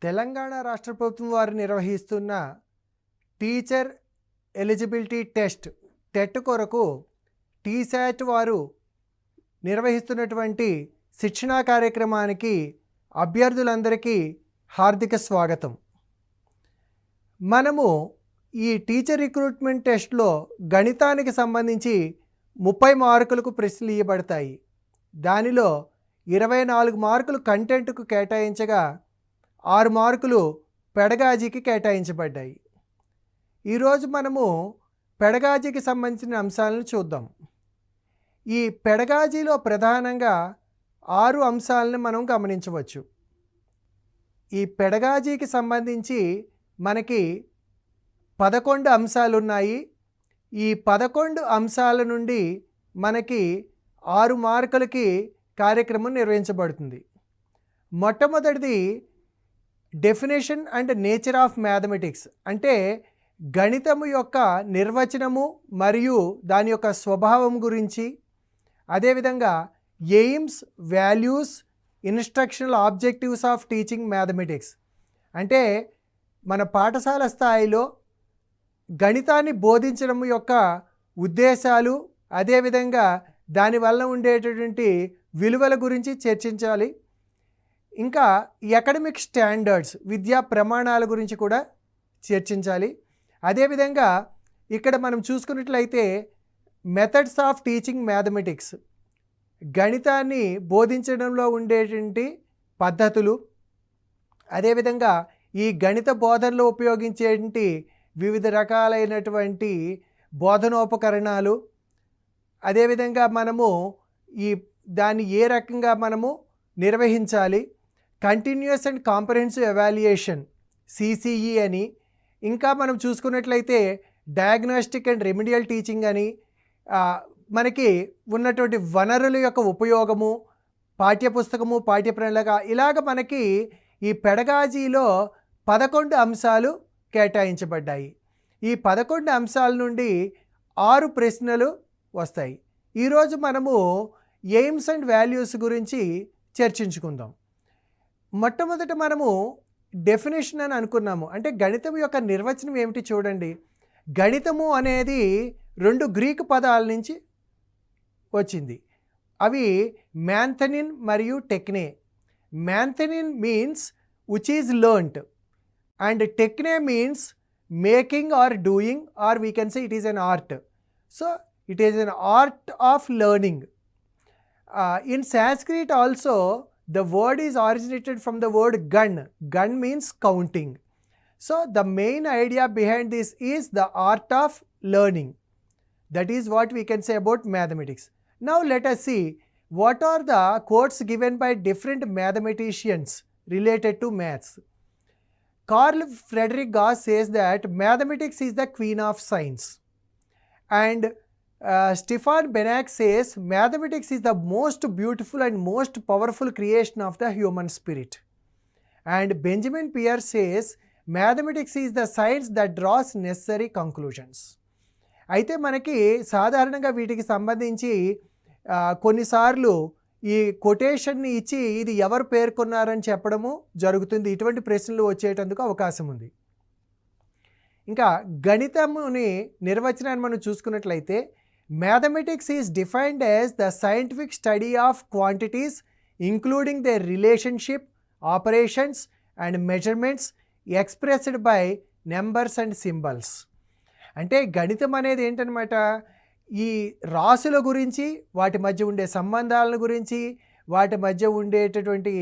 తెలంగాణ రాష్ట్ర ప్రభుత్వం వారు నిర్వహిస్తున్న టీచర్ ఎలిజిబిలిటీ టెట్ కొరకు టీశాట్ వారు నిర్వహిస్తున్నటువంటి శిక్షణా కార్యక్రమానికి అభ్యర్థులందరికీ హార్దిక స్వాగతం. మనము ఈ టీచర్ రిక్రూట్మెంట్ టెస్ట్లో గణితానికి సంబంధించి 30 మార్కులకు ప్రశ్నలు ఇవ్వబడతాయి. దానిలో 24 మార్కులు కంటెంట్కు కేటాయించగా 6 మార్కులు పెడగాజీకి కేటాయించబడ్డాయి. ఈరోజు మనము పెడగాజీకి సంబంధించిన అంశాలను చూద్దాం. ఈ పెడగాజీలో ప్రధానంగా 6 అంశాలను మనం గమనించవచ్చు. ఈ పెడగాజీకి సంబంధించి మనకి 11 అంశాలు ఉన్నాయి. ఈ 11 అంశాల నుండి మనకి 6 మార్కులకి కార్యక్రమం నిర్వహించబడుతుంది. మొట్టమొదటిది definition and nature of mathematics, అంటే గణితము యొక్క నిర్వచనము మరియు దాని యొక్క స్వభావం గురించి, అదేవిధంగా AIIMS, values, instructional objectives of teaching mathematics, అంటే మన పాఠశాల స్థాయిలో గణితాన్ని బోధించడం యొక్క ఉద్దేశాలు, అదేవిధంగా దానివల్ల ఉండేటటువంటి విలువల గురించి చర్చించాలి. ఇంకా అకాడమిక్ స్టాండర్డ్స్, విద్యా ప్రమాణాల గురించి కూడా చర్చించాలి. అదేవిధంగా ఇక్కడ మనం చూసుకున్నట్లయితే మెథడ్స్ ఆఫ్ టీచింగ్ మ్యాథమెటిక్స్, గణితాన్ని బోధించడంలో ఉండేటువంటి పద్ధతులు, అదేవిధంగా ఈ గణిత బోధనలో ఉపయోగించేటువంటి వివిధ రకాలైనటువంటి బోధనోపకరణాలు, అదేవిధంగా మనము దాన్ని ఏ రకంగా మనము నిర్వహించాలి, continuous and comprehensive evaluation CCE అని, ఇంకా మనం చూసుకున్నట్లయితే డయాగ్నోస్టిక్ అండ్ రెమిడియల్ టీచింగ్ అని, మనకి ఉన్నటువంటి వనరుల యొక్క ఉపయోగము, పాఠ్యపుస్తకము, పాఠ్యప్రణాళిక, ఇలాగ మనకి ఈ పెడగాజీలో 11 అంశాలు కేటాయించబడ్డాయి. ఈ 11 అంశాల నుండి 6 ప్రశ్నలు వస్తాయి. ఈరోజు మనము ఎయిమ్స్ అండ్ వాల్యూస్ గురించి చర్చించుకుందాం. మొట్టమొదట మనము డెఫినేషన్ అని అనుకున్నాము, అంటే గణితం యొక్క నిర్వచనం ఏమిటి చూడండి. గణితము అనేది 2 గ్రీకు పదాల నుంచి వచ్చింది. అవి మ్యాంథనిన్ మరియు టెక్నే. మ్యాంథనిన్ means which is learned and techne means making or doing, or we can say it is an art. So it is an art of learning. In Sanskrit also the word is originated from the word gan. Gan means counting. So the main idea behind this is the art of learning. That is what we can say about mathematics. Now let us see what are the quotes given by different mathematicians related to maths. Carl Friedrich Gauss says that mathematics is the queen of science, and Stefan Banach says mathematics is the most beautiful and most powerful creation of the human spirit, and Benjamin Pierce says mathematics is the science that draws necessary conclusions. అయితే మనకి సాధారణంగా వీటికి సంబంధించి కొన్నిసార్లు ఈ కొటేషన్ని ఇచ్చి ఇది ఎవరు పేర్కొన్నారని చెప్పడము జరుగుతుంది. ఇటువంటి ప్రశ్నలు వచ్చేటందుకు అవకాశం ఉంది. ఇంకా గణితముని నిర్వచనాన్ని మనం చూసుకున్నట్లయితే mathematics is defined as the scientific study of quantities including there relationship, operations and measurements expressed by numbers and symbols. అంటే గణితం అనేది ఏంటనమాట, ఈ రాసుల గురించి, వాటి మధ్య ఉండే సంబంధాల గురించి, వాటి మధ్య ఉండేటటువంటి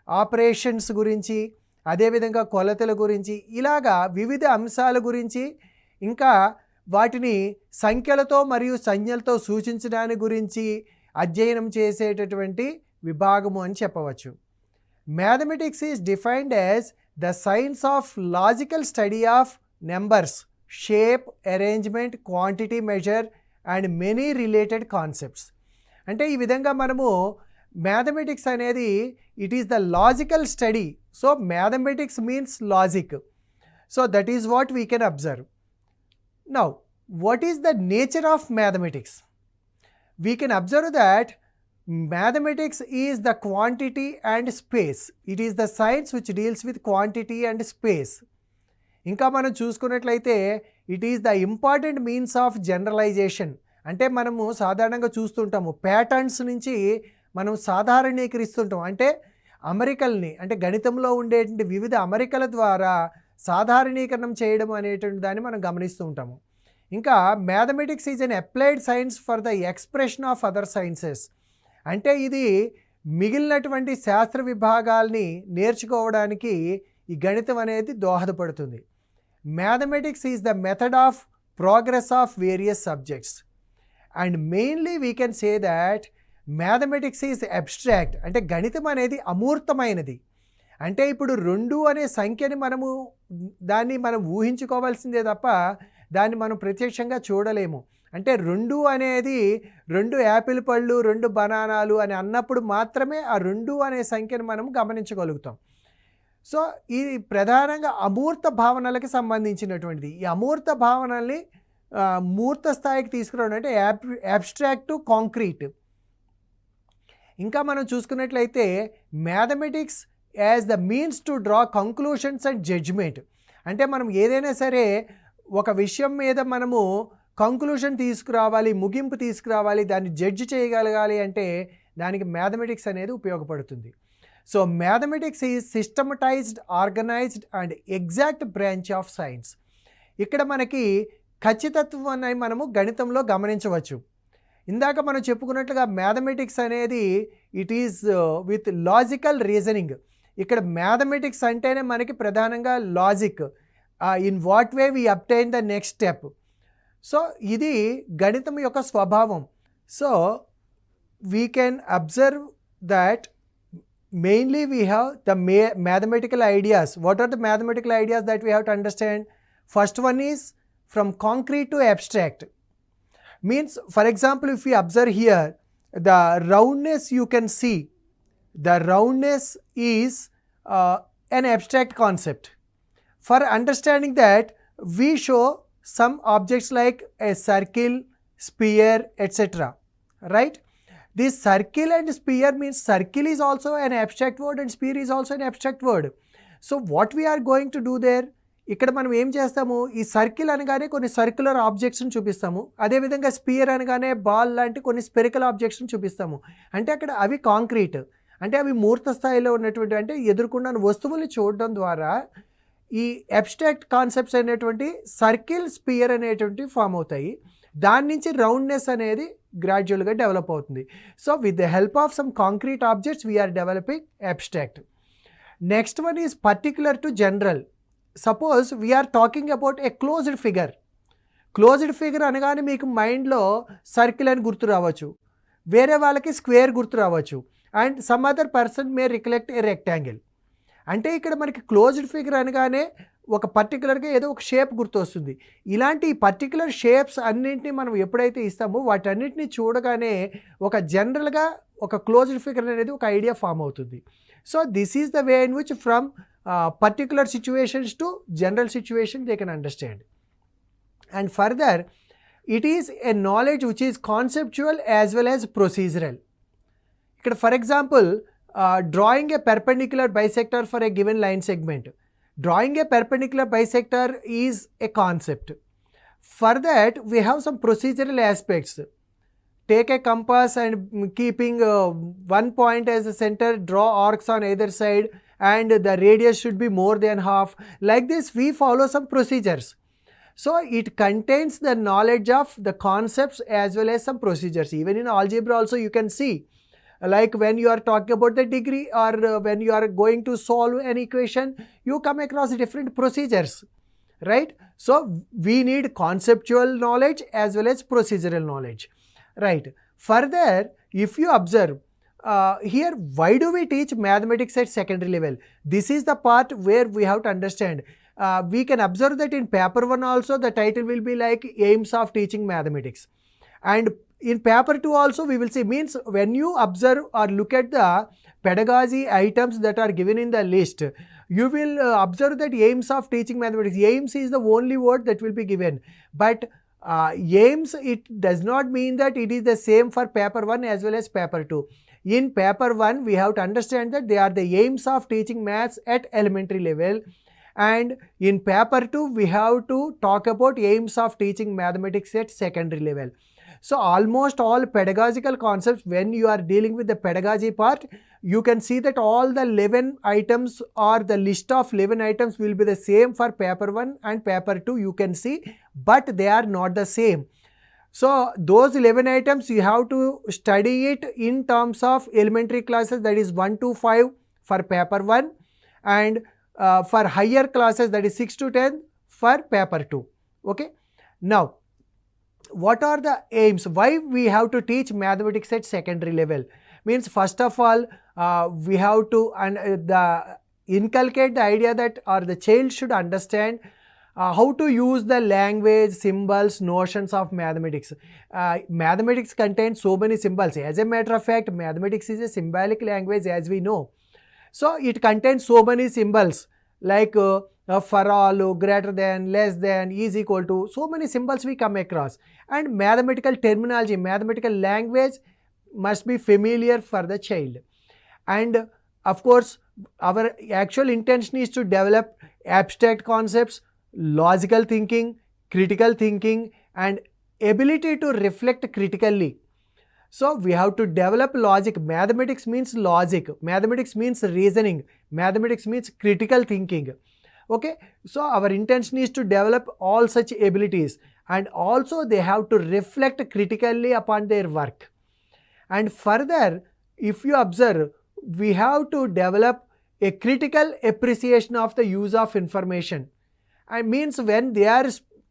ఆపరేషన్స్ గురించి, అదేవిధంగా కొలతల గురించి, ఇలాగా వివిధ అంశాల గురించి, ఇంకా వాటిని సంఖ్యలతో మరియు సంజ్ఞలతో సూచించడానికి గురించి అధ్యయనం చేసేటటువంటి విభాగము అని చెప్పవచ్చు. Mathematics is defined as the science of logical study of numbers, shape, arrangement, quantity measure and many related concepts. అంటే ఈ విధంగా మనము మ్యాథమెటిక్స్ అనేది it is the logical study. So mathematics means logic. So that is what we can observe. Now what is the nature of mathematics? We can observe that Mathematics is the quantity and space. It is the science which deals with quantity and space. ఇంకా మనం చూసుకున్నట్లయితే it is the important means of generalization. అంటే మనము సాధారణంగా చూస్తుంటాము patterns నుంచి మనం సాధారణీకరిస్తుంటాం. అంటే అమరికల్ని, అంటే గణితంలో ఉండేటువంటి వివిధ అమరికల ద్వారా సాధారణీకరణం చేయడం అనేటువంటి దాన్ని మనం గమనిస్తూ ఉంటాము. ఇంకా mathematics is an applied science for the expression of other sciences. అంటే ఇది మిగిలినటువంటి శాస్త్ర విభాగాల్ని నేర్చుకోవడానికి ఈ గణితం అనేది దోహదపడుతుంది. Mathematics is the method of progress of various subjects and mainly we can say that mathematics is abstract. అంటే గణితం అనేది అమూర్తమైనది. అంటే ఇప్పుడు 2 అనే సంఖ్యని దాన్ని మనం ఊహించుకోవాల్సిందే తప్ప దాన్ని మనం ప్రత్యక్షంగా చూడలేము. అంటే 2 అనేది 2 యాపిల్ పళ్ళు, 2 బనానాలు అని అన్నప్పుడు మాత్రమే ఆ 2 అనే సంఖ్యను మనం గమనించగలుగుతాం. సో ఇది ప్రధానంగా అమూర్త భావనలకు సంబంధించినటువంటిది. ఈ అమూర్త భావనల్ని మూర్త స్థాయికి తీసుకురావడం అంటే అబ్స్ట్రాక్ట్ టు కాంక్రీట్. ఇంకా మనం చూసుకున్నట్లయితే mathematics as the means to draw conclusions and judgement. అంటే మనం ఏదైనా సరే ఒక విషయం మీద మనము కంక్లూషన్ తీసుకురావాలి, ముగింపు తీసుకురావాలి, దాన్ని జడ్జ్ చేయగలగాలి అంటే దానికి మ్యాథమెటిక్స్ అనేది ఉపయోగపడుతుంది. So mathematics is systematised, organised and exact branch of science. ఇక్కడ మనకి ఖచ్చితత్వాన్ని మనము గణితంలో గమనించవచ్చు. ఇందాక మనం చెప్పుకున్నట్లుగా మ్యాథమెటిక్స్ అనేది it is with logical reasoning. ఇక్కడ మ్యాథమెటిక్స్ అంటేనే మనకి ప్రధానంగా logic, in what way we obtain the next step. So ఇది గణితం యొక్క స్వభావం. So we can observe that mainly we have the mathematical ideas. What are the mathematical ideas that we have to understand? First one is from concrete to abstract. Means, for example, if we observe here, the roundness you can see, the roundness is an abstract concept. For understanding that, we show some objects like a circle, sphere, etc. Right? This circle and sphere means circle is also an abstract word and sphere is also an abstract word. So what we are going to do there? ఇక్కడ మనం ఏం చేస్తాము, ఈ circle అనగానే కొన్ని circular ఆబ్జెక్ట్స్ని చూపిస్తాము, అదేవిధంగా spear అనగానే బాల్ లాంటి కొన్ని స్పెరికల్ ఆబ్జెక్ట్స్ని చూపిస్తాము. అంటే అక్కడ అవి కాంక్రీట్, అంటే అవి మూర్త స్థాయిలో ఉన్నటువంటి, అంటే ఎదుర్కొన్న వస్తువుల్ని చూడడం ద్వారా ఈ అబ్స్ట్రాక్ట్ కాన్సెప్ట్స్ అనేటువంటి సర్కిల్, స్పియర్ అనేటువంటి ఫామ్ అవుతాయి. దాని నుంచి రౌండ్నెస్ అనేది గ్రాడ్యువల్గా డెవలప్ అవుతుంది. So with the help of some concrete objects we are developing abstract. Next one is particular to general. Suppose we are talking about a closed figure. Closed figure అనగానే మీకు మైండ్లో సర్కిల్ అని గుర్తు రావచ్చు, వేరే వాళ్ళకి స్క్వేర్ గుర్తు రావచ్చు, and some other person may recollect a rectangle. అంటే ఇక్కడ మనకి క్లోజ్డ్ ఫిగర్ అనగానే ఒక పర్టికులర్గా ఏదో ఒక షేప్ గుర్తు వస్తుంది. ఇలాంటి పర్టికులర్ షేప్స్ అన్నింటినీ మనం ఎప్పుడైతే ఇస్తామో వాటన్నిటిని చూడగానే ఒక జనరల్గా ఒక క్లోజ్డ్ ఫిగర్ అనేది ఒక ఐడియా ఫామ్ అవుతుంది. So this is the way in which from particular situations to general situation they can understand. And further, it is a knowledge which is conceptual as well as procedural. Ikkada for example, drawing a perpendicular bisector for a given line segment. Drawing a perpendicular bisector is a concept. For that we have some procedural aspects. Take a compass and keeping one point as a center, draw arcs on either side and the radius should be more than half. Like this we follow some procedures. So it contains the knowledge of the concepts as well as some procedures. Even in algebra also you can see, like when you are talking about the degree or when you are going to solve an equation, you come across different procedures, right? So we need conceptual knowledge as well as procedural knowledge, right? Further, if you observe here, why do we teach mathematics at secondary level? This is the part where we have to understand. We can observe that in paper 1 also the title will be like aims of teaching mathematics, and in paper 2 also we will see, means when you observe or look at the pedagogy items that are given in the list, you will observe that aims of teaching mathematics, aims is the only word that will be given, but aims, it does not mean that it is the same for paper 1 as well as paper 2. In paper 1 we have to understand that they are the aims of teaching maths at elementary level, and in paper 2 we have to talk about aims of teaching mathematics at secondary level. So almost all pedagogical concepts, when you are dealing with the pedagogy part, you can see that all the 11 items or the list of 11 items will be the same for paper 1 and paper 2, you can see, but they are not the same. So those 11 items you have to study it in terms of elementary classes, that is 1 to 5 for paper 1, and for higher classes, that is 6 to 10 for paper 2. Okay. Now, what are the aims? Why we have to teach mathematics at secondary level? Means first of all, we have to inculcate the idea that, or the child should understand how to use the language, symbols, notions of mathematics. Mathematics contains so many symbols. As a matter of fact, mathematics is a symbolic language, as we know. So it contains so many symbols like for all, greater than, less than, is equal to, so many symbols we come across. And mathematical terminology, mathematical language must be familiar for the child. And of course, our actual intention is to develop abstract concepts, logical thinking, critical thinking, and ability to reflect critically. So we have to develop logic. Mathematics means logic, mathematics means reasoning, mathematics means critical thinking. Okay, so our intention is to develop all such abilities, and also they have to reflect critically upon their work. And further, if you observe, we have to develop a critical appreciation of the use of information. I means when they are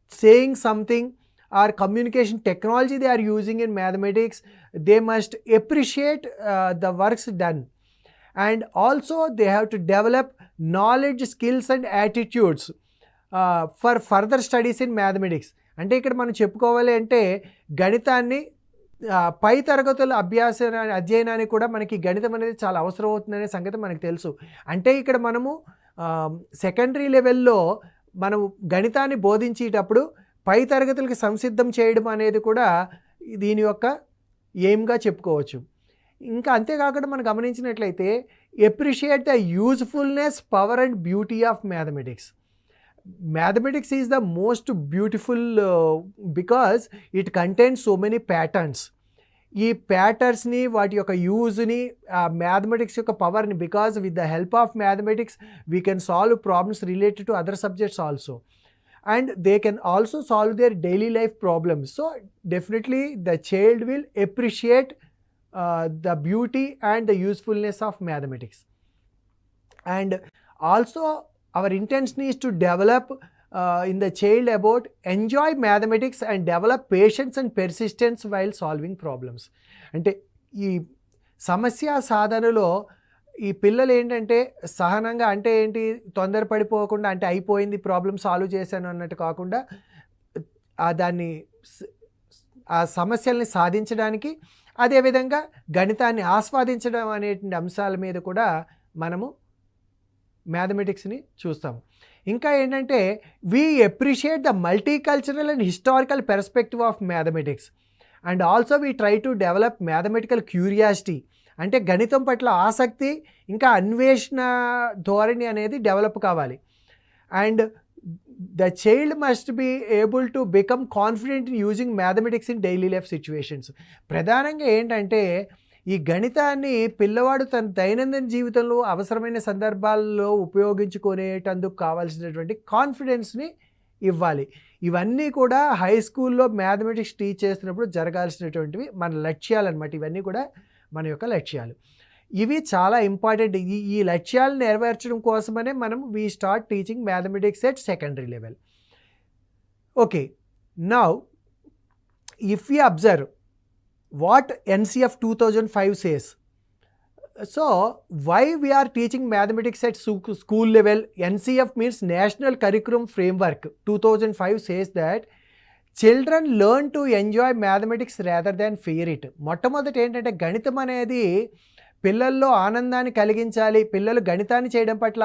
saying something or communication technology they are using in mathematics, they must appreciate the works done. And also they have to develop knowledge, skills and attitudes for further studies in mathematics. అంటే ఇక్కడ మనం చెప్పుకోవాలి అంటే గణితాన్ని పై తరగతుల అధ్యయనానికి కూడా మనకి గణితం అనేది చాలా అవసరం అవుతుందనే సంగతి మనకు తెలుసు. అంటే ఇక్కడ మనము సెకండరీ లెవెల్లో మనము గణితాన్ని బోధించేటప్పుడు పై తరగతులకి సంసిద్ధం చేయడం అనేది కూడా దీని యొక్క ఎయిమ్గా చెప్పుకోవచ్చు. ఇంకా అంతేకాకుండా మనం గమనించినట్లయితే appreciate the usefulness, power and beauty of mathematics. Mathematics is the most beautiful because it contains so many patterns. ఈ ప్యాటర్న్స్ని, వాటి యొక్క యూజ్ని, మ్యాథమెటిక్స్ యొక్క పవర్ని, because with the help of mathematics we can solve problems related to other subjects also, and they can also solve their daily life problems. So definitely the child will appreciate the beauty and the usefulness of mathematics. And also our intention is to develop in the child about enjoy mathematics and develop patience and persistence while solving problems. అంటే ఈ సమస్య సాధనలో ఈ పిల్లలు ఏంటంటే సహనంగా, అంటే ఏంటి, తొందరపడిపోకుండా, అంటే అయిపోయింది ప్రాబ్లమ్ సాల్వ్ చేశాను అన్నట్టు కాకుండా దాన్ని ఆ సమస్యల్ని సాధించడానికి, అదేవిధంగా గణితాన్ని ఆస్వాదించడం అనేటువంటి అంశాల మీద కూడా మనము మ్యాథమెటిక్స్ని చూస్తాము. ఇంకా ఏంటంటే we appreciate the multicultural and historical perspective of mathematics, and also we try to develop mathematical curiosity. అంటే గణితం పట్ల ఆసక్తి, ఇంకా అన్వేషణ ధోరణి అనేది డెవలప్ కావాలి. And the child must be able to become confident in using mathematics in daily life situations. ప్రధానంగా ఏంటంటే ఈ గణితాన్ని పిల్లవాడు తన దైనందిన జీవితంలో అవసరమైన సందర్భాల్లో ఉపయోగించుకునేటందుకు కావాల్సినటువంటి కాన్ఫిడెన్స్ని ఇవ్వాలి. ఇవన్నీ కూడా హై స్కూల్లో మ్యాథమెటిక్స్ టీచ్ చేస్తున్నప్పుడు జరగాల్సినటువంటివి మన లక్ష్యాలు అన్నమాట. ఇవన్నీ కూడా మన యొక్క లక్ష్యాలు. ఇవి చాలా ఇంపార్టెంట్. ఈ లక్ష్యాలు నెరవేర్చడం కోసమనే మనం we start teaching mathematics at secondary level. Okay, now if you observe what NCF 2005 says. So why we are teaching mathematics at school level? NCF means National Curriculum Framework 2005 says that children learn to enjoy mathematics rather than fear it. మొట్టమొదటి ఏంటంటే గణితం అనేది పిల్లల్లో ఆనందాన్ని కలిగించాలి, పిల్లలు గణితాన్ని చేయడం పట్ల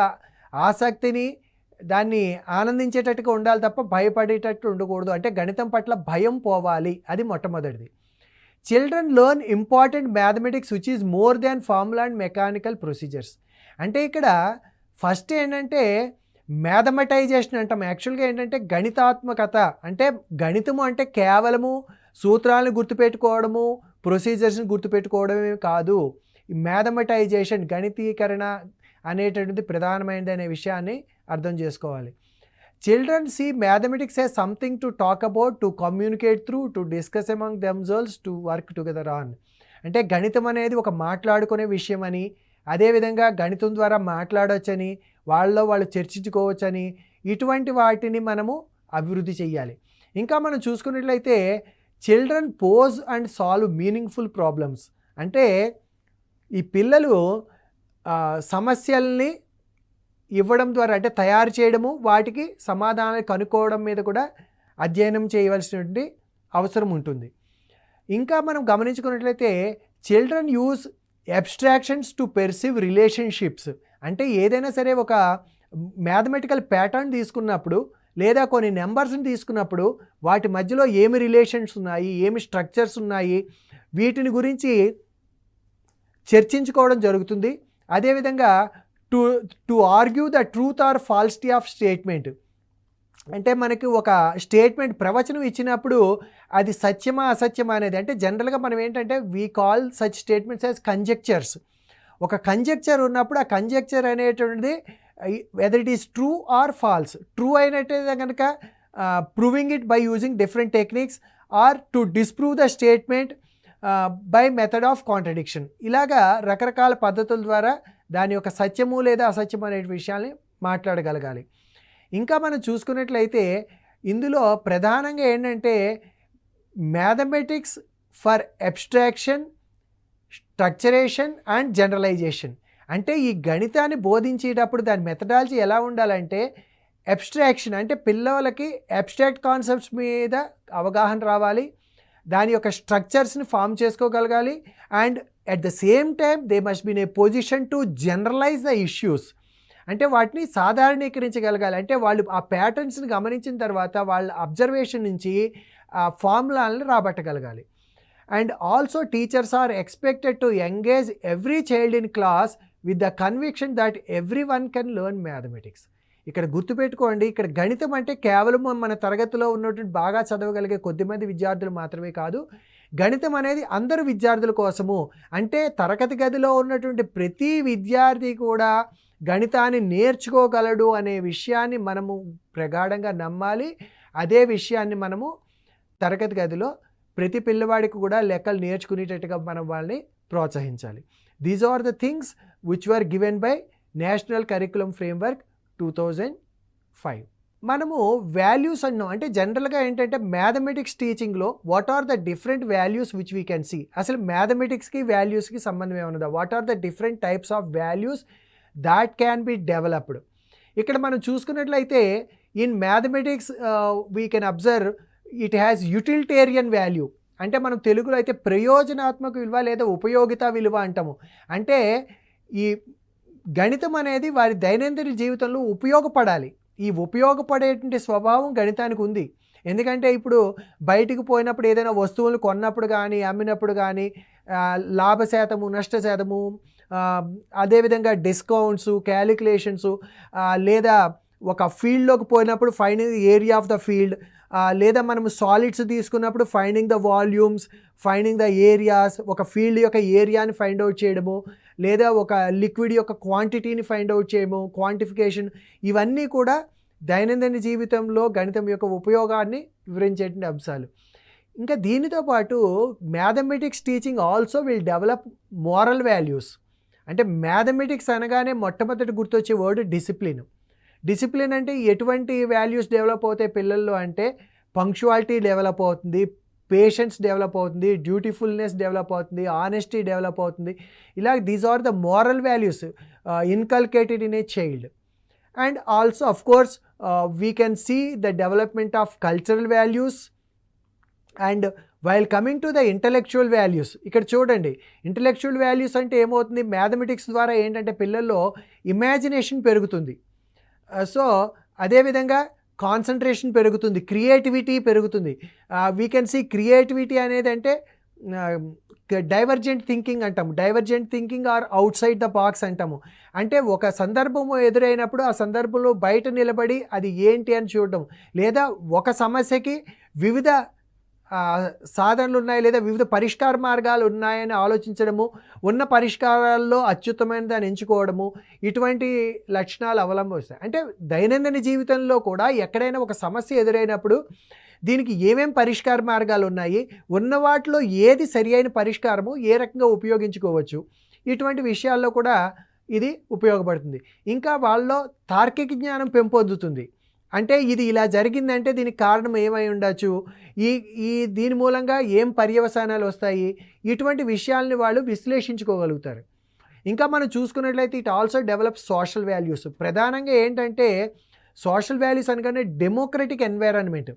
ఆసక్తిని దాన్ని ఆనందించేటట్టుగా ఉండాలి తప్ప భయపడేటట్టు ఉండకూడదు. అంటే గణితం పట్ల భయం పోవాలి, అది మొట్టమొదటిది. Children learn important mathematics which is more than formula and mechanical procedures. అంటే ఇక్కడ ఫస్ట్ ఏంటంటే మ్యాథమెటైజేషన్ అంటాం. యాక్చువల్గా ఏంటంటే గణితాత్మకత, అంటే గణితము అంటే కేవలము సూత్రాలను గుర్తుపెట్టుకోవడము, ప్రొసీజర్స్ని గుర్తుపెట్టుకోవడమే కాదు. ఈ మ్యాథమెటైజేషన్, గణితీకరణ అనేటువంటిది ప్రధానమైనది అనే విషయాన్ని అర్థం చేసుకోవాలి. Children see mathematics as something to talk about, to communicate through, to discuss among themselves, to work together on. అంటే గణితం అనేది ఒక మాట్లాడుకునే విషయం అని, అదేవిధంగా గణితం ద్వారా మాట్లాడవచ్చని, వాళ్ళలో వాళ్ళు చర్చించుకోవచ్చని, ఇటువంటి వాటిని మనము అభివృద్ధి చెయ్యాలి. ఇంకా మనం చూసుకున్నట్లయితే children pose and solve meaningful problems. అంటే ఈ పిల్లలు సమస్యల్ని ఇవ్వడం ద్వారా, అంటే తయారు చేయడము, వాటికి సమాధానాలు కనుక్కోవడం మీద కూడా అధ్యయనం చేయవలసినటువంటి అవసరం ఉంటుంది. ఇంకా మనం గమనించుకున్నట్లయితే children use abstractions to perceive relationships. అంటే ఏదైనా సరే ఒక మ్యాథమెటికల్ ప్యాటర్న్ తీసుకున్నప్పుడు లేదా కొన్ని నెంబర్స్ని తీసుకున్నప్పుడు వాటి మధ్యలో ఏమి రిలేషన్స్ ఉన్నాయి, ఏమి స్ట్రక్చర్స్ ఉన్నాయి, వీటిని గురించి చర్చించుకోవడం జరుగుతుంది. అదేవిధంగా to argue the truth or falsity of statement. అంటే మనకి ఒక స్టేట్మెంట్ ప్రవచనం ఇచ్చినప్పుడు అది సత్యమా అసత్యమా అనేది, అంటే జనరల్గా మనం ఏంటంటే we call such statements as conjectures. ఒక కంజెక్చర్ ఉన్నప్పుడు ఆ కంజెక్చర్ అనేటువంటిది whether it is true or false. True అయినట్టయితే కనుక proving it by using different techniques, or to disprove the statement by method of contradiction. ఇలాగా రకరకాల పద్ధతుల ద్వారా దాని యొక్క సత్యము లేదా అసత్యము అనే విషయాల్ని మాట్లాడగలగాలి. ఇంకా మనం చూసుకున్నట్లయితే ఇందులో ప్రధానంగా ఏంటంటే mathematics for abstraction, structuration and generalisation. అంటే ఈ గణితాన్ని బోధించేటప్పుడు దాని మెథడాలజీ ఎలా ఉండాలంటే అబ్స్ట్రాక్షన్, అంటే పిల్లలకి అబ్స్ట్రాక్ట్ కాన్సెప్ట్స్ మీద అవగాహన రావాలి, దాని యొక్క స్ట్రక్చర్స్ని ఫామ్ చేసుకోగలగాలి, and at the same time they must be in a position to generalise the issues. అంటే వాటిని సాధారణీకరించగలగాలి. అంటే వాళ్ళు ఆ ప్యాటర్న్స్ని గమనించిన తర్వాత వాళ్ళ అబ్జర్వేషన్ నుంచి ఆ ఫార్ములాలను రాబట్టగలగాలి. And also teachers are expected to engage every child in class with the conviction that every one can learn mathematics. ఇక్కడ గుర్తుపెట్టుకోండి, ఇక్కడ గణితం అంటే కేవలం మన తరగతిలో ఉన్నటువంటి బాగా చదవగలిగే కొద్దిమంది విద్యార్థులు మాత్రమే కాదు. గణితం అనేది అందరు విద్యార్థుల కోసము. అంటే తరగతి గదిలో ఉన్నటువంటి ప్రతి విద్యార్థి కూడా గణితాన్ని నేర్చుకోగలడు అనే విషయాన్ని మనము ప్రగాఢంగా నమ్మాలి. అదే విషయాన్ని మనము తరగతి గదిలో ప్రతి పిల్లవాడికి కూడా లెక్కలు నేర్చుకునేటట్టుగా మనం వాళ్ళని ప్రోత్సహించాలి. These are the things which were given by national curriculum framework 2005. మనము వాల్యూస్ అన్నాం. అంటే జనరల్గా ఏంటంటే మ్యాథమెటిక్స్ టీచింగ్లో what are the different values which we can see. అసలు మ్యాథమెటిక్స్కి వాల్యూస్కి సంబంధం ఏమన్నదా, what are the different types of values that can be developed. ఇక్కడ మనం చూసుకున్నట్లయితే in mathematics we can observe it has utilitarian value. అంటే మనం తెలుగులో అయితే ప్రయోజనాత్మక విలువ లేదా ఉపయోగిత విలువ అంటాము. అంటే ఈ గణితం అనేది వారి దైనందిన జీవితంలో ఉపయోగపడాలి. ఈ ఉపయోగపడేటువంటి స్వభావం గణితానికి ఉంది. ఎందుకంటే ఇప్పుడు బయటికి పోయినప్పుడు ఏదైనా వస్తువులు కొన్నప్పుడు కానీ అమ్మినప్పుడు కానీ లాభశాతము, నష్టశాతము, అదేవిధంగా డిస్కౌంట్స్, క్యాలిక్యులేషన్స్, లేదా ఒక ఫీల్డ్లోకి పోయినప్పుడు finding area of the field, లేదా మనము సాలిడ్స్ తీసుకున్నప్పుడు finding the volumes, finding the areas, ఒక ఫీల్డ్ యొక్క ఏరియాని ఫైండ్ అవుట్ చేయడము, లేదా ఒక లిక్విడ్ యొక్క క్వాంటిటీని ఫైండ్ అవుట్ చేయడము, క్వాంటిఫికేషన్, ఇవన్నీ కూడా దైనందిన జీవితంలో గణితం యొక్క ఉపయోగాన్ని వివరించేటువంటి అంశాలు. ఇంకా దీనితో పాటు mathematics teaching also will develop moral values. అంటే మ్యాథమెటిక్స్ అనగానే మొట్టమొదటి గుర్తొచ్చే వర్డ్ డిసిప్లిన్. డిసిప్లిన్ అంటే ఎటువంటి వాల్యూస్ డెవలప్ అవుతాయి పిల్లల్లో అంటే పంక్చువాలిటీ డెవలప్ అవుతుంది, పేషెన్స్ డెవలప్ అవుతుంది, డ్యూటీఫుల్నెస్ డెవలప్ అవుతుంది, ఆనెస్టీ డెవలప్ అవుతుంది. ఇలా these are the moral values inculcated in a child. And also of course we can see the development of cultural values. And while coming to the intellectual values, ఇక్కడ చూడండి intellectual values అంటే ఏమవుతుంది, mathematics ద్వారా ఏంటంటే పిల్లల్లో imagination పెరుగుతుంది. So అదేవిధంగా concentration పెరుగుతుంది, క్రియేటివిటీ పెరుగుతుంది. వీ కెన్ సీ క్రియేటివిటీ అనేది అంటే డైవర్జెంట్ థింకింగ్ అంటాము. Divergent thinking or outside the box అంటాము. అంటే ఒక సందర్భము ఎదురైనప్పుడు ఆ సందర్భంలో బయట నిలబడి అది ఏంటి అని చూడడం, లేదా ఒక సమస్యకి వివిధ సాధనలు ఉన్నాయి లేదా వివిధ పరిష్కార మార్గాలు ఉన్నాయని ఆలోచించడము, ఉన్న పరిష్కారాల్లో అత్యుత్తమైన దాన్ని ఎంచుకోవడము, ఇటువంటి లక్షణాలు అవలంబిస్తాయి. అంటే దైనందిన జీవితంలో కూడా ఎక్కడైనా ఒక సమస్య ఎదురైనప్పుడు దీనికి ఏమేం పరిష్కార మార్గాలు ఉన్నాయి, ఉన్న వాటిలో ఏది సరి అయిన పరిష్కారము, ఏ రకంగా ఉపయోగించుకోవచ్చు, ఇటువంటి విషయాల్లో కూడా ఇది ఉపయోగపడుతుంది. ఇంకా వాళ్ళలో తార్కిక జ్ఞానం పెంపొందుతుంది. అంటే ఇది ఇలా జరిగిందంటే దీనికి కారణం ఏమై ఉండొచ్చు, ఈ దీని మూలంగా ఏం పర్యవసానాలు వస్తాయి, ఇటువంటి విషయాల్ని వాళ్ళు విశ్లేషించుకోగలుగుతారు. ఇంకా మనం చూసుకున్నట్లయితే it also develop social values. ప్రధానంగా ఏంటంటే సోషల్ వాల్యూస్ అనగానే డెమోక్రటిక్ ఎన్వైరాన్మెంట్.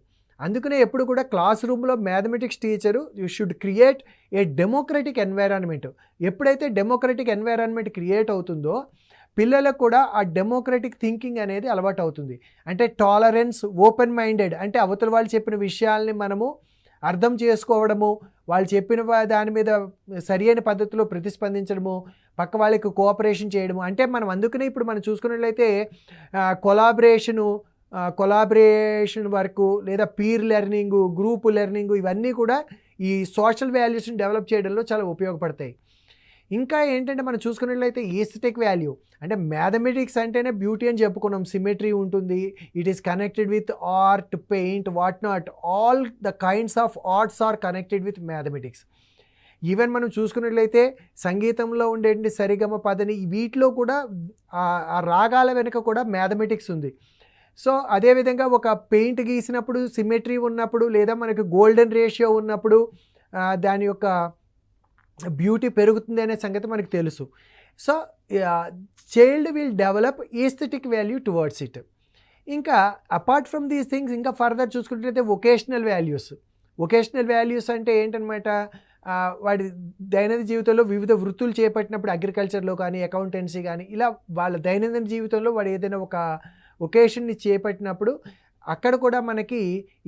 అందుకనే ఎప్పుడు కూడా క్లాస్ రూమ్లో mathematics teacher you should create a democratic environment. ఎప్పుడైతే డెమోక్రటిక్ ఎన్వైరాన్మెంట్ క్రియేట్ అవుతుందో పిల్లలకు కూడా ఆ డెమోక్రటిక్ థింకింగ్ అనేది అలవాటు అవుతుంది. అంటే టాలరెన్స్, ఓపెన్ మైండెడ్, అంటే అవతల వాళ్ళు చెప్పిన విషయాల్ని మనము అర్థం చేసుకోవడము, వాళ్ళు చెప్పిన దాని మీద సరియైన పద్ధతిలో ప్రతిస్పందించడము, పక్క వాళ్ళకి కోఆపరేషన్ చేయడము. అంటే మనం అందుకనే ఇప్పుడు మనం చూసుకున్నట్లయితే కొలాబరేషన్ వర్కు లేదా పీర్ లెర్నింగు, గ్రూప్ లెర్నింగు, ఇవన్నీ కూడా ఈ సోషల్ వాల్యూస్ని డెవలప్ చేయడంలో చాలా ఉపయోగపడతాయి. ఇంకా ఏంటంటే మనం చూసుకున్నట్లయితే ఈస్థెటిక్ వాల్యూ, అంటే మ్యాథమెటిక్స్ అంటేనే బ్యూటీ అని చెప్పుకున్నాం. సిమెట్రీ ఉంటుంది, it is connected with art, paint, what not, all the kinds of arts are connected with mathematics. Even మనం చూసుకున్నట్లయితే సంగీతంలో ఉండేటువంటి సరిగమ పదని, వీటిలో కూడా ఆ రాగాల వెనుక కూడా మ్యాథమెటిక్స్ ఉంది. సో అదేవిధంగా ఒక పెయింట్ గీసినప్పుడు సిమెట్రీ ఉన్నప్పుడు, లేదా మనకి గోల్డెన్ రేషియో ఉన్నప్పుడు దాని యొక్క బ్యూటీ పెరుగుతుంది అనే సంగతి మనకు తెలుసు. So child will develop aesthetic value towards it. ఇంకా అపార్ట్ ఫ్రమ్ దీస్ థింగ్స్ ఇంకా ఫర్దర్ చూసుకుంటే వొకేషనల్ వాల్యూస్. వొకేషనల్ వాల్యూస్ అంటే ఏంటనమాట, వాడి దైనందిన జీవితంలో వివిధ వృత్తులు చేపట్టినప్పుడు అగ్రికల్చర్లో కానీ, అకౌంటెన్సీ కానీ, ఇలా వాళ్ళ దైనందిన జీవితంలో వాడు ఏదైనా ఒక వొకేషన్ని చేపట్టినప్పుడు అక్కడ కూడా మనకి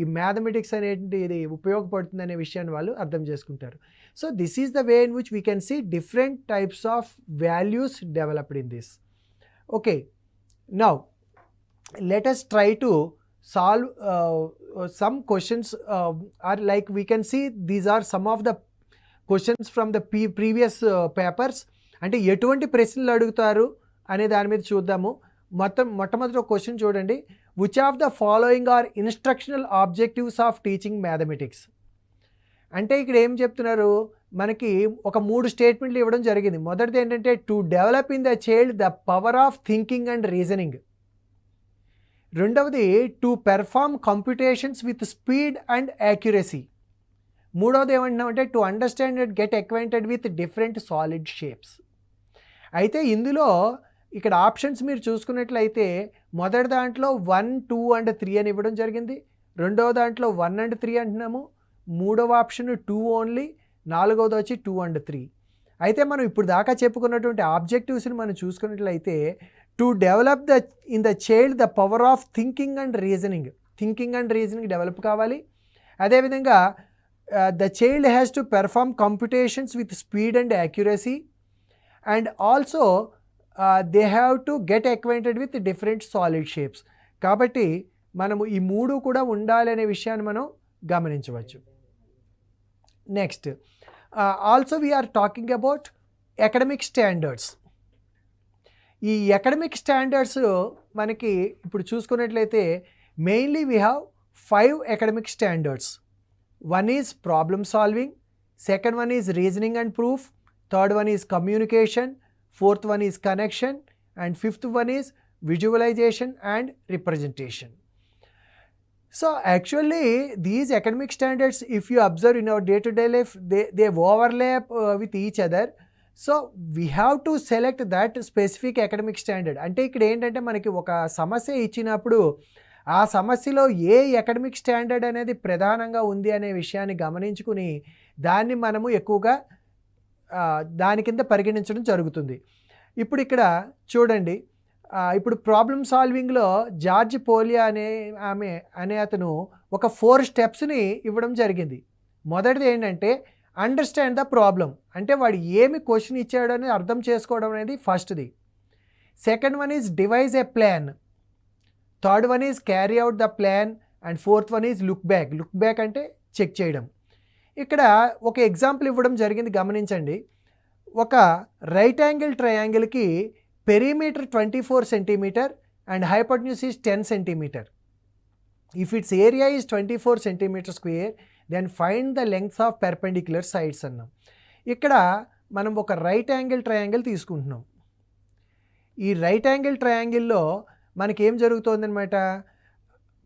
ఈ మ్యాథమెటిక్స్ అనేది ఉపయోగపడుతుంది అనే విషయాన్ని వాళ్ళు అర్థం చేసుకుంటారు. So this is the way in which we can see different types of values developed in this. Okay, now let us try to solve some questions are like we can see these are some of the questions from the previous papers. అంటే ఎటువంటి ప్రశ్నలు అడుగుతారు అనే దాని మీద చూద్దాము. మొట్టమొదటి question చూడండి, which of the following are instructional objectives of teaching mathematics. అంటే ఇక్కడ ఏం చెప్తున్నారు, మనకి ఒక 3 స్టేట్మెంట్లు ఇవ్వడం జరిగింది. మొదటిది ఏంటంటే to develop in the child the power of thinking and reasoning. రెండవది to perform computations with speed and accuracy. మూడవది ఏమంటున్నామంటే to understand and get acquainted with different solid shapes. అయితే ఇందులో ఇక్కడ ఆప్షన్స్ మీరు చూసుకున్నట్లయితే మొదటి దాంట్లో 1, 2 and 3 అని ఇవ్వడం జరిగింది. రెండవ దాంట్లో 1 and 3 అంటున్నాము. మూడవ ఆప్షన్ 2 ఓన్లీ. నాలుగవది వచ్చి 2 and 3. అయితే మనం ఇప్పుడు దాకా చెప్పుకున్నటువంటి ఆబ్జెక్టివ్స్ని మనం చూసుకున్నట్లయితే to develop in the child the power of thinking and reasoning develop కావాలి. అదేవిధంగా the child has to perform computations with speed and accuracy and also they have to get acquainted with different solid shapes. కాబట్టి మనము ఈ 3 కూడా ఉండాలి అనే విషయాన్ని మనం గమనించవచ్చు. Next also we are talking about academic standards. ఈ అకాడమిక్ స్టాండర్డ్స్ మనకి ఇప్పుడు చూసుకున్నట్లయితే mainly we have 5 academic standards. 1 is problem solving, second 1 is reasoning and proof, third 1 is communication, fourth 1 is connection, and fifth 1 is visualization and representation. So actually these academic standards, if you observe in our day-to-day life, they overlap with each other. So we have to select that specific academic standard. అంటే ఇక్కడ ఏంటంటే మనకి ఒక సమస్య ఇచ్చినప్పుడు ఆ సమస్యలో ఏ academic standard అనేది ప్రధానంగా ఉంది అనే విషయాన్ని గమనించుకుని దాన్ని మనము ఎక్కువగా దాని కింద పరిగణించడం జరుగుతుంది. ఇప్పుడు ఇక్కడ చూడండి, ఇప్పుడు ప్రాబ్లమ్ సాల్వింగ్లో జార్జ్ పోలియా అనే అతను ఒక 4 స్టెప్స్ని ఇవ్వడం జరిగింది. మొదటిది ఏంటంటే అండర్స్టాండ్ ద ప్రాబ్లం, అంటే వాడు ఏమి క్వశ్చన్ ఇచ్చాడు అని అర్థం చేసుకోవడం అనేది ఫస్ట్ది. Second one is devise a plan, third one is carry out the plan, and fourth one is look back. Look back అంటే చెక్ చేయడం. ఇక్కడ ఒక ఎగ్జాంపుల్ ఇవ్వడం జరిగింది, గమనించండి. ఒక రైట్ యాంగిల్ ట్రయాంగిల్కి perimeter 24 centimetre and hypotenuse is 10 centimetre. If its area is 24 centimetre square, then find the length of perpendicular sides అన్నాం. ఇక్కడ మనం ఒక రైట్ యాంగిల్ ట్రయాంగిల్ తీసుకుంటున్నాం. ఈ రైట్ యాంగిల్ ట్రయాంగిల్లో మనకి ఏం జరుగుతుందన్నమాట,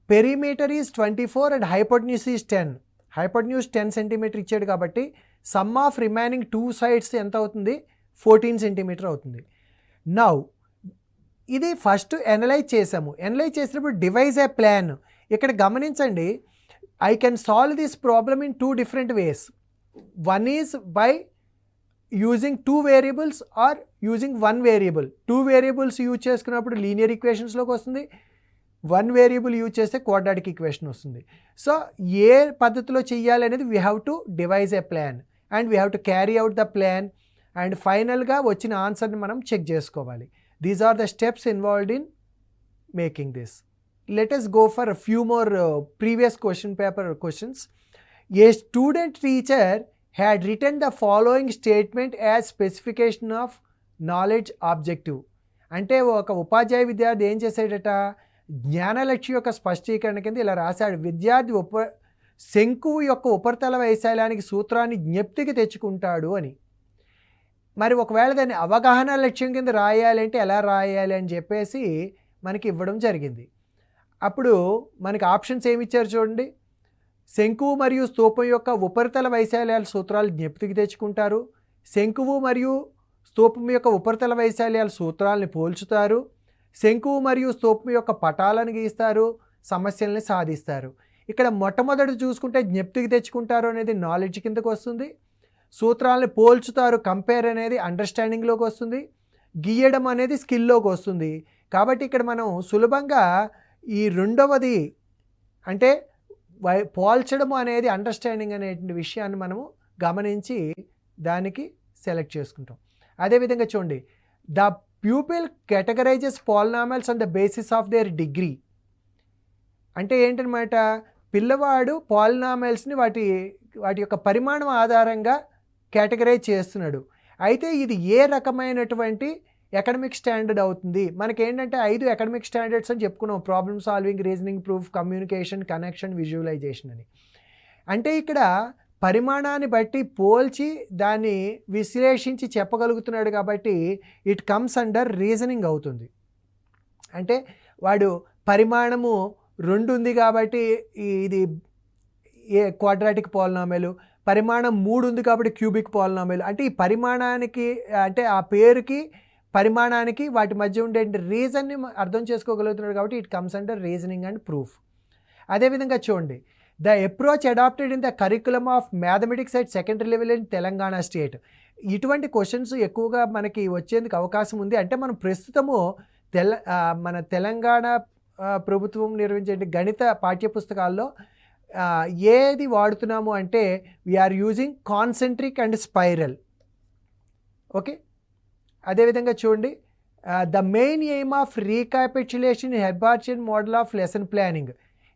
perimeter is 24 and hypotenuse is 10. Hypotenuse 10 centimetre ఇచ్చాడు కాబట్టి సమ్ ఆఫ్ రిమైనింగ్ 2 సైడ్స్ ఎంత అవుతుంది, 14 సెంటీమీటర్ అవుతుంది. నౌ ఇది ఫస్ట్ అనలైజ్ చేసాము. అనలైజ్ చేసినప్పుడు డివైజ్ ఏ ప్లాన్. ఇక్కడ గమనించండి, I can solve this problem in 2 different ways. One is by using 2 variables or using 1 variable. 2 variables use చేసుకున్నప్పుడు లీనియర్ ఈక్వేషన్స్లోకి వస్తుంది, 1 వేరియబుల్ యూజ్ చేస్తే క్వాడ్రాటిక్ ఈక్వేషన్ వస్తుంది. సో ఏ పద్ధతిలో చెయ్యాలి అనేది we have to devise a plan and we have to carry out the plan, and ఫైనల్గా వచ్చిన ఆన్సర్ని మనం చెక్ చేసుకోవాలి. These are the steps involved in making this. Let us go for a few more previous question paper questions. A student teacher had written the following statement as specification of knowledge objective. అంటే ఒక ఉపాధ్యాయ విద్యార్థి ఏం చేశాడట, జ్ఞానలక్ష్యం యొక్క స్పష్టీకరణ కింద ఇలా రాశాడు. విద్యార్థి శంకువు యొక్క ఉపరితల వైశాల్యానికి సూత్రాన్ని జ్ఞప్తికి తెచ్చుకుంటాడు అని. మరి ఒకవేళ దాన్ని అవగాహన లక్ష్యం కింద రాయాలి అంటే ఎలా రాయాలి అని చెప్పేసి మనకి ఇవ్వడం జరిగింది. అప్పుడు మనకి ఆప్షన్స్ ఏమి ఇచ్చారు చూడండి. శంకువు మరియు స్తూపం యొక్క ఉపరితల వైశాల్యాల సూత్రాలు జ్ఞప్తికి తెచ్చుకుంటారు, శంకువు మరియు స్తూపం యొక్క ఉపరితల వైశాల్యాల సూత్రాలని పోల్చుతారు, శంకువు మరియు స్తూపం యొక్క పటాలను గీస్తారు, సమస్యల్ని సాధిస్తారు. ఇక్కడ మొట్టమొదటి చూసుకుంటే జ్ఞప్తికి తెచ్చుకుంటారు అనేది నాలెడ్జ్ కిందకు వస్తుంది, సూత్రాలని పోల్చుతారు కంపేర్ అనేది అండర్స్టాండింగ్లోకి వస్తుంది, గీయడం అనేది స్కిల్లోకి వస్తుంది. కాబట్టి ఇక్కడ మనం సులభంగా ఈ రెండవది అంటే పోల్చడం అనేది అండర్స్టాండింగ్ అనే విషయాన్ని మనము గమనించి దానికి సెలెక్ట్ చేసుకుంటాం. అదేవిధంగా చూడండి, the pupil categorises polynomials on the basis of their degree. అంటే ఏంటనమాట, పిల్లవాడు పాలినామియల్స్ని వాటి యొక్క పరిమాణం ఆధారంగా కేటగరైజ్ చేస్తున్నాడు. అయితే ఇది ఏ రకమైనటువంటి అకాడమిక్ స్టాండర్డ్ అవుతుంది. మనకేంటంటే 5 అకాడమిక్ స్టాండర్డ్స్ అని చెప్పుకున్నాం, problem solving, reasoning, proof, communication, connection, visualization అని. అంటే ఇక్కడ పరిమాణాన్ని బట్టి పోల్చి దాన్ని విశ్లేషించి చెప్పగలుగుతున్నాడు కాబట్టి ఇట్ కమ్స్ అండర్ రీజనింగ్ అవుతుంది. అంటే వాడు పరిమాణము 2 ఉంది కాబట్టి ఇది క్వాడ్రాటిక్ పాలినామియల్, పరిమాణం 3 ఉంది కాబట్టి క్యూబిక్ పాలినామియల్. అంటే ఈ పరిమాణానికి అంటే ఆ పేరుకి పరిమాణానికి వాటి మధ్య ఉండే రీజన్ని అర్థం చేసుకోగలుగుతున్నాడు కాబట్టి it comes under reasoning and proof. అదేవిధంగా చూడండి, the approach adapted in the curriculum of mathematics at secondary level in Telangana state. ఇటువంటి క్వశ్చన్స్ ఎక్కువగా మనకి వచ్చేందుకు అవకాశం ఉంది. అంటే మనం ప్రస్తుతము మన తెలంగాణ ప్రభుత్వం నిర్వహించే గణిత పాఠ్యపుస్తకాల్లో ఏది వాడుతున్నాము అంటే we are using concentric and spiral. Okay, అదేవిధంగా చూడండి, the main aim of recapitulation Herbartian model of lesson planning.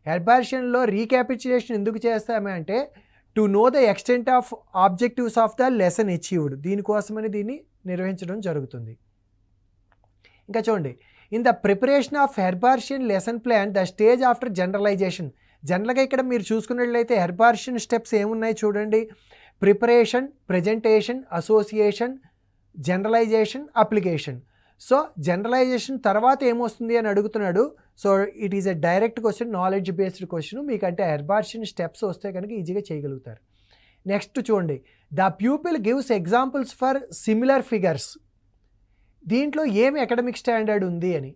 హెర్బార్షియన్లో రీక్యాపిచులేషన్ ఎందుకు చేస్తామే అంటే to know the extent of objectives of the lesson achieved. దీనికోసమని దీన్ని నిర్వహించడం జరుగుతుంది. ఇంకా చూడండి, in the preparation of Herbartian lesson plan the stage after generalisation. జనరల్గా ఇక్కడ మీరు చూసుకున్నట్లయితే హెర్బార్షియన్ స్టెప్స్ ఏమున్నాయి చూడండి, preparation, presentation, association, generalisation, application. So generalisation తర్వాత ఏమొస్తుంది అని అడుగుతున్నాడు. So it is a direct question, knowledge based question. మీకంటే హెర్బార్షియన్ స్టెప్స్ వస్తే కనుక ఈజీగా చేయగలుగుతారు. నెక్స్ట్ చూడండి, the pupil gives examples for similar figures. దీంట్లో ఏమి అకాడమిక్ స్టాండర్డ్ ఉంది అని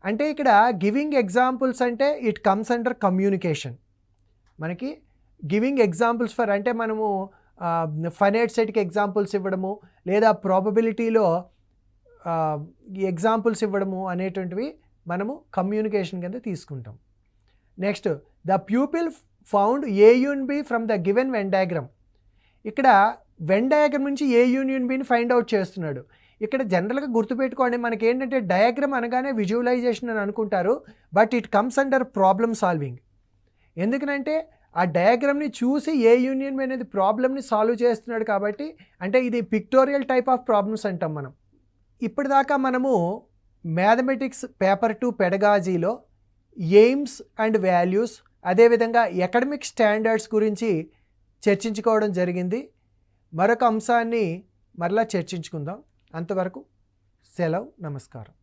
అంటే ఇక్కడ గివింగ్ ఎగ్జాంపుల్స్ అంటే ఇట్ కమ్స్ అండర్ కమ్యూనికేషన్. మనకి గివింగ్ ఎగ్జాంపుల్స్ ఫర్ అంటే మనము ఫైనైట్ సెట్కి ఎగ్జాంపుల్స్ ఇవ్వడము, లేదా ప్రాబబిలిటీలో ఎగ్జాంపుల్స్ ఇవ్వడము అనేటువంటివి మనము కమ్యూనికేషన్ కింద తీసుకుంటాం. Next, the pupil found A union B from the given Venn diagram. ఇక్కడ వెన్ డయాగ్రామ్ నుంచి ఏ యూనియన్ బిని ఫైండ్ అవుట్ చేస్తున్నాడు. ఇక్కడ జనరల్గా గుర్తుపెట్టుకోండి, మనకి ఏంటంటే డయాగ్రామ్ అనగానే విజువలైజేషన్ అని అనుకుంటారు, but it comes under problem solving. ఎందుకనంటే ఆ డయాగ్రామ్ని చూసి ఏ యూనియన్ బి అనేది ప్రాబ్లమ్ని సాల్వ్ చేస్తున్నాడు కాబట్టి, అంటే ఇది పిక్టోరియల్ టైప్ ఆఫ్ ప్రాబ్లమ్స్ అంటాం మనం. ఇప్పటిదాకా మనము మ్యాథమెటిక్స్ పేపర్ 2 పెడగాజీలో ఎయిమ్స్ అండ్ వాల్యూస్, అదేవిధంగా అకాడమిక్ స్టాండర్డ్స్ గురించి చర్చించుకోవడం జరిగింది. మరొక అంశాన్ని మరలా చర్చించుకుందాం. అంతవరకు సెలవు, నమస్కారం.